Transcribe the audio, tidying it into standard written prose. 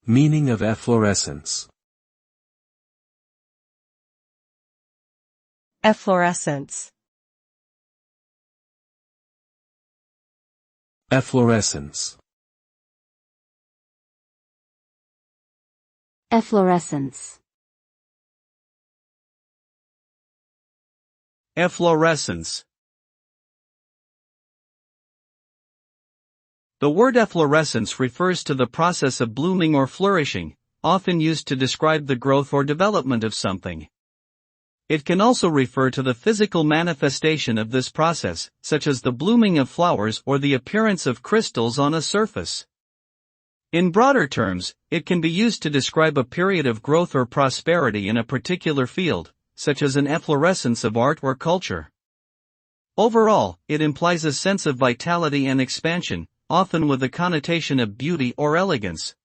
Meaning of efflorescence. Efflorescence. Efflorescence. Efflorescence. Efflorescence. The word efflorescence refers to the process of blooming or flourishing, often used to describe the growth or development of something. It can also refer to the physical manifestation of this process, such as the blooming of flowers or the appearance of crystals on a surface. In broader terms, it can be used to describe a period of growth or prosperity in a particular field, such as an efflorescence of art or culture. Overall, it implies a sense of vitality and expansion, often with a connotation of beauty or elegance.